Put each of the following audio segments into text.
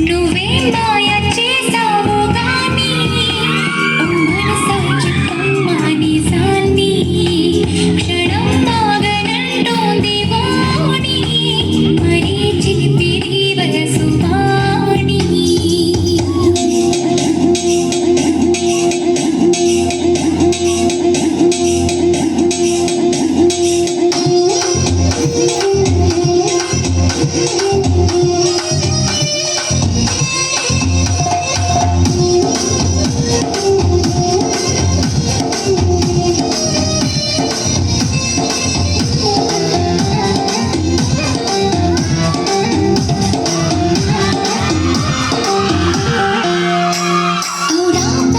నువ్వే మాయ చేసావు గాని ఓ మనసా చెప్పమ్మా నిజాన్ని క్షణం ఆగనంటోంది వాణి మరీ చిలిపిరి వయసు వాణి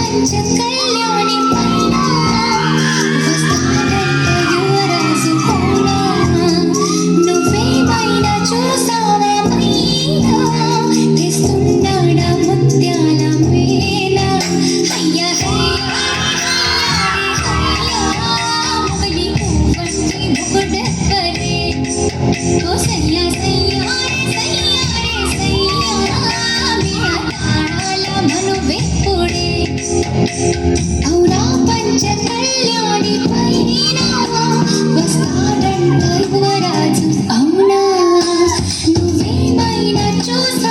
కళ్యాణి పైన వస్తాడంట యువరాజు పైన నువ్వేమైనా చూసావా పైన తెస్తున్నాడా ముత్యాల మేళ అయ్యా మొగలి పువ్వంటి మొగుడెక్కడే ఓ సయ్యా సయ్యా సయ్యా సయ్యా వీణ తాళాల మనువెప్పుడే అవునా పంచ కళ్యాణి పైన వస్తాడంట యువరాజు అవునా నువ్వేమైనా చూసా